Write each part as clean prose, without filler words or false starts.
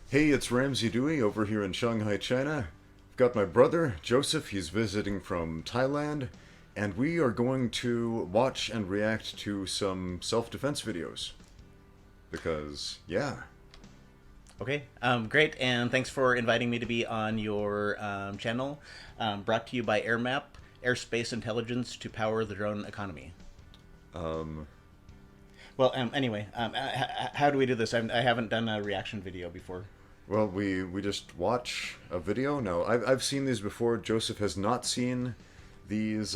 Hey, it's Ramsey Dewey over here in Shanghai, China. I've got my brother, Joseph. He's visiting from Thailand, and we are going to watch and react to some self-defense videos. Because, yeah. Okay, great, and thanks for inviting me to be on your channel. Brought to you by AirMap, Airspace Intelligence to power the drone economy. Um, Well, anyway, how do we do this? I haven't done a reaction video before. well, we just watch a video. No, I've seen these before. Joseph has not seen these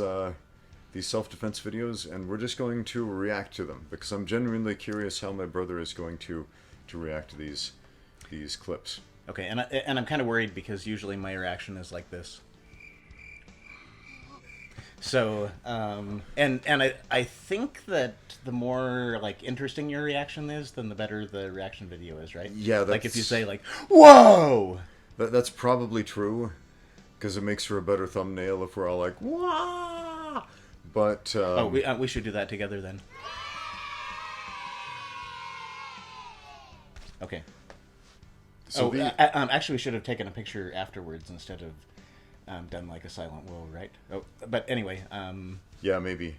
these self-defense videos, and we're just going to react to them because I'm genuinely curious how my brother is going to react to these clips. Okay, and I'm kind of worried because usually my reaction is like this. So, I think that the more like interesting your reaction is, then the better the reaction video is, right? Yeah, Like if you that's say like, "Whoa!" that's probably true because it makes for a better thumbnail if we're all like "Wah!" But Oh, we should do that together then. Okay. so the Actually, we should have taken a picture afterwards instead of done like a silent whoa, right? Oh, but anyway, yeah, maybe.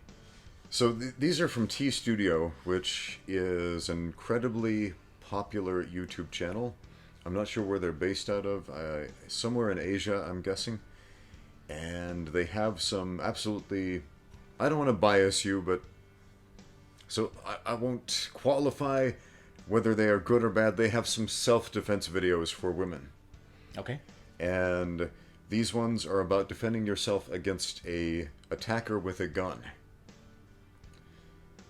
So these are from T Studio, which is an incredibly popular YouTube channel. I'm not sure where they're based out of. Somewhere in Asia, I'm guessing. And they have some absolutely. I don't want to bias you, but so I won't qualify whether they are good or bad. They have some self-defense videos for women, okay. and these ones are about defending yourself against a attacker with a gun.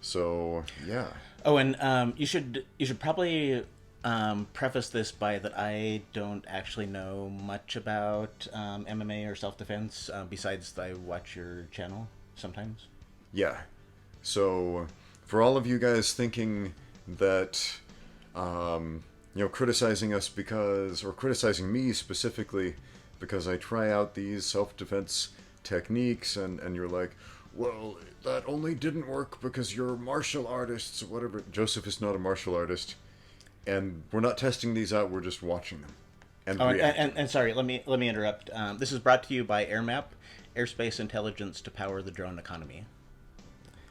So yeah. Oh, and you should probably preface this by that I don't actually know much about MMA or self defense. Besides, I watch your channel sometimes. Yeah. So, for all of you guys thinking that, criticizing us because, or criticizing me specifically because I try out these self defense techniques, and you're like, well, that only didn't work because you're martial artists, or whatever. Joseph is not a martial artist, and we're not testing these out, we're just watching them and Oh, reacting. and sorry, let me interrupt. This is brought to you by AirMap, Airspace Intelligence to power the drone economy.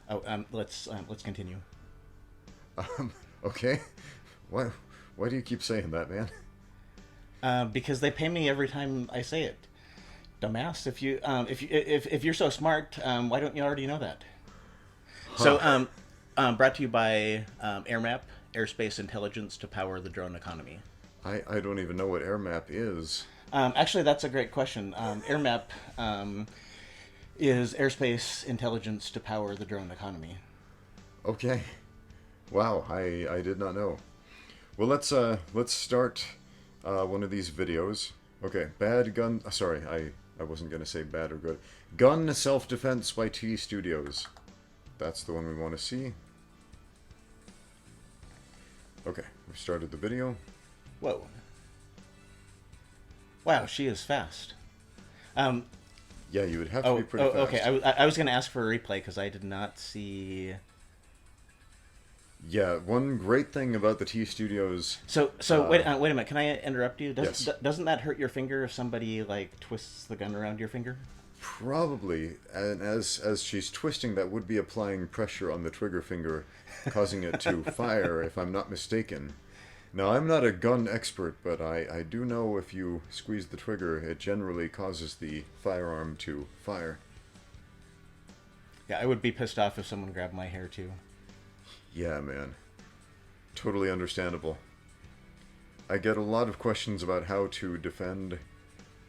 Oh, let's continue. Okay? Why do you keep saying that, man? Because they pay me every time I say it. Dumbass, if you're so smart, why don't you already know that? Huh. So, brought to you by AirMap, Airspace Intelligence to power the drone economy. I don't even know what AirMap is. Actually, that's a great question. AirMap is airspace intelligence to power the drone economy. Okay. Wow, I did not know. Well, let's start one of these videos. Okay, bad gun. Sorry, I wasn't gonna say bad or good. Gun self defense by T Studios. That's the one we want to see. Okay, we started the video. Whoa! Wow, she is fast. Um, Yeah, you would have to be pretty okay. fast. I was going to ask for a replay because I did not see. Yeah, one great thing about the T Studios. So wait a minute. Can I interrupt you? Yes. Doesn't that hurt your finger if somebody like twists the gun around your finger? Probably, and as she's twisting, that would be applying pressure on the trigger finger, causing it to fire, if I'm not mistaken. Now, I'm not a gun expert, but I do know if you squeeze the trigger, it generally causes the firearm to fire. Yeah, I would be pissed off if someone grabbed my hair too. Yeah, man. Totally understandable. I get a lot of questions about how to defend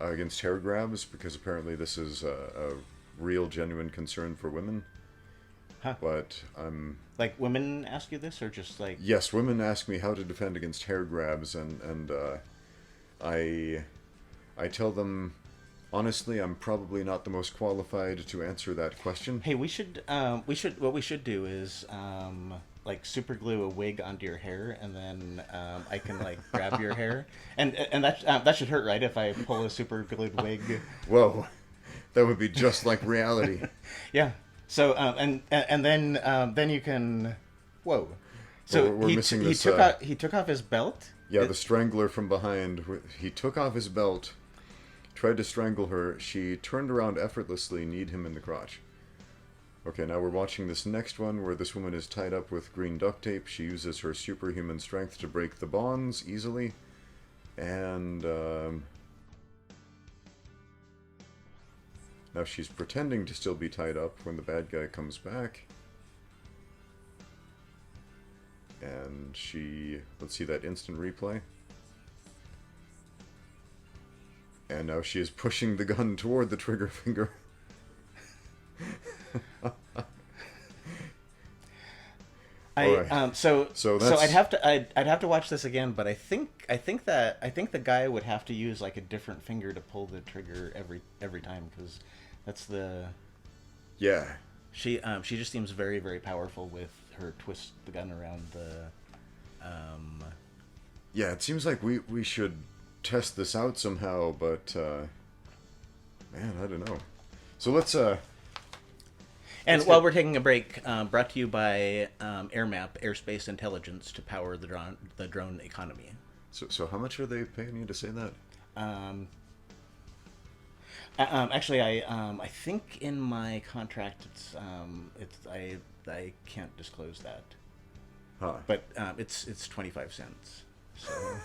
against hair grabs, because apparently this is a real, genuine concern for women. Huh? But I'm Like women ask you this, or just like? yes, women ask me how to defend against hair grabs, and I I tell them honestly I'm probably not the most qualified to answer that question. Hey, what we should do is like super glue a wig onto your hair, and then I can like grab your hair, and that should hurt, right? If I pull a super glued wig. Whoa, that would be just like reality. Yeah. So and then you can. Whoa. Well, So we're missing he this. took out he took off his belt. Yeah, the strangler from behind. He took off his belt, tried to strangle her. She turned around effortlessly, kneed him in the crotch. Okay, now we're watching this next one where this woman is tied up with green duct tape. She uses her superhuman strength to break the bonds easily. And now she's pretending to still be tied up when the bad guy comes back. And she... let's see that instant replay. And now she is pushing the gun toward the trigger finger. So I'd have to watch this again, but I think the guy would have to use like a different finger to pull the trigger every time, because that's the... Yeah. She just seems very, very powerful with her twist the gun around the... Yeah, it seems like we should test this out somehow, but man, I don't know. So let's and while we're taking a break, brought to you by AirMap, Airspace Intelligence, to power the drone economy. So how much are they paying you to say that? Actually, I think in my contract I can't disclose that. Huh. But it's 25 cents. So.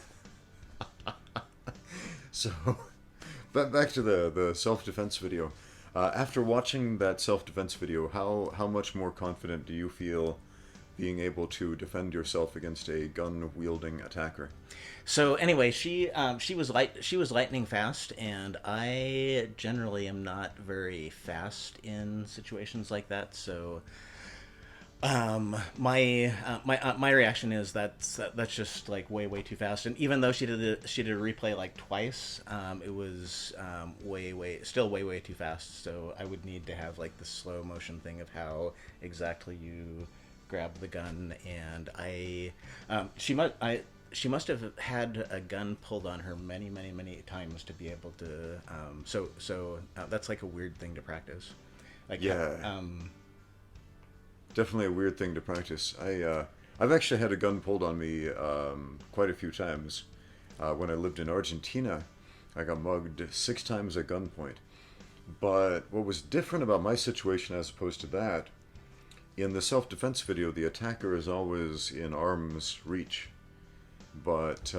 So, back to the self-defense video. After watching that self-defense video, how much more confident do you feel being able to defend yourself against a gun-wielding attacker? So anyway, she was lightning fast, and I generally am not very fast in situations like that. So my reaction is that's just like way too fast. And even though she did a replay like twice, it was way too fast. So I would need to have like the slow motion thing of how exactly you grab the gun. And she must have had a gun pulled on her many times to be able to. So that's like a weird thing to practice. Like, yeah. Definitely a weird thing to practice. I've actually had a gun pulled on me quite a few times. When I lived in Argentina, I got mugged 6 times at gunpoint. But what was different about my situation as opposed to that, in the self-defense video, the attacker is always in arm's reach. But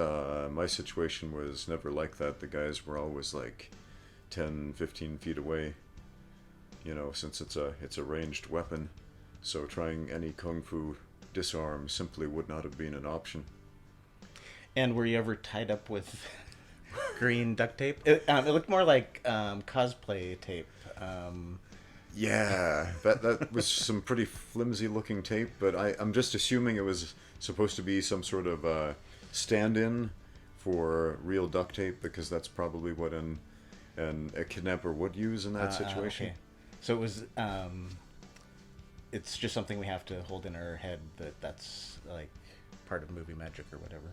my situation was never like that. The guys were always like 10, 15 feet away. You know, since it's a ranged weapon. So trying any kung fu disarm simply would not have been an option. And were you ever tied up with green duct tape? It looked more like cosplay tape. Yeah, that was some pretty flimsy looking tape, but I'm just assuming it was supposed to be some sort of stand-in for real duct tape, because that's probably what a kidnapper would use in that situation. Okay. So it was... it's just something we have to hold in our head that's like part of movie magic or whatever.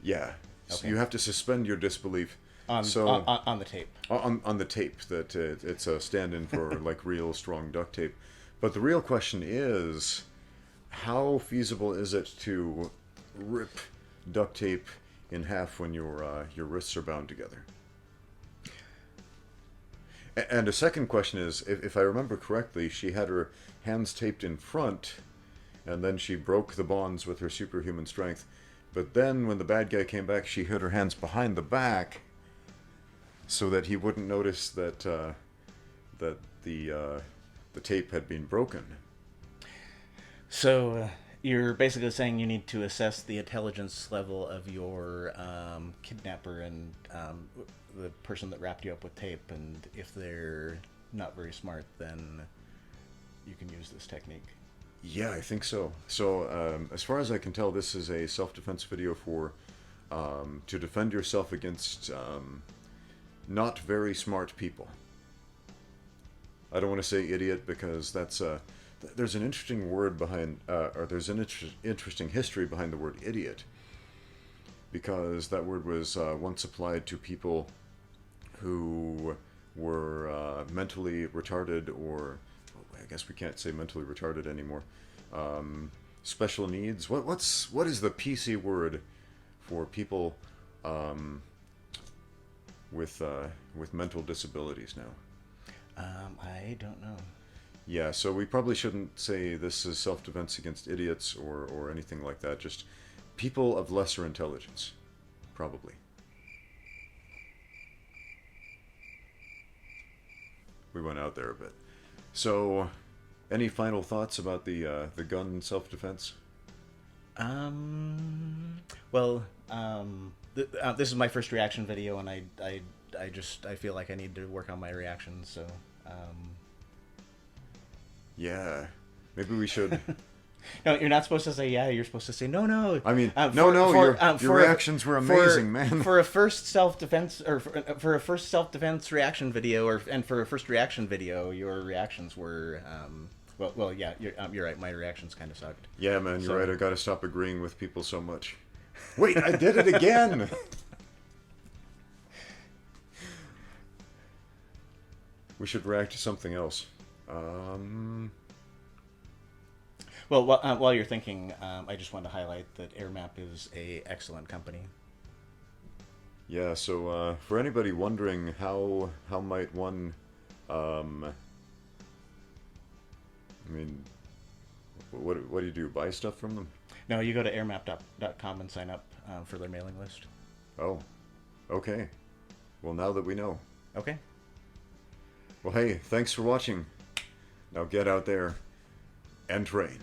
Yeah. Okay. So you have to suspend your disbelief on the tape. On the tape that it's a stand-in for like real strong duct tape. But the real question is, how feasible is it to rip duct tape in half when your wrists are bound together? And a second question is, if I remember correctly, she had her hands taped in front, and then she broke the bonds with her superhuman strength. But then when the bad guy came back, she hid her hands behind the back so that he wouldn't notice that the tape had been broken. So you're basically saying you need to assess the intelligence level of your kidnapper and the person that wrapped you up with tape, and if they're not very smart, then you can use this technique. Yeah, I think so. So as far as I can tell, this is a self-defense video for to defend yourself against not very smart people. I don't want to say idiot, because that's there's an interesting word behind, or there's an interesting history behind the word idiot, because that word was once applied to people who were mentally retarded, or I guess we can't say mentally retarded anymore. Special needs. What is the PC word for people with mental disabilities now. I don't know. Yeah, so we probably shouldn't say this is self-defense against idiots or anything like that. Just people of lesser intelligence, probably. We went out there a bit. So, any final thoughts about the gun self-defense? Well, this is my first reaction video, and I feel like I need to work on my reactions. So, Yeah, maybe we should. no, you're not supposed to say yeah. You're supposed to say no, no. I mean, your reactions were amazing, man. For a first self-defense or for a first self-defense reaction video, and for a first reaction video, your reactions were well, yeah. You're right. My reactions kind of sucked. Yeah, man, you're right. I got to stop agreeing with people so much. Wait, I did it again. We should react to something else. Well, while you're thinking, I just want to highlight that AirMap is a excellent company. Yeah, so for anybody wondering how might one, I mean, what do you do? Buy stuff from them? No, you go to airmap.com and sign up for their mailing list. Oh, okay. Well, now that we know. Okay. Well, hey, thanks for watching. Now get out there and train.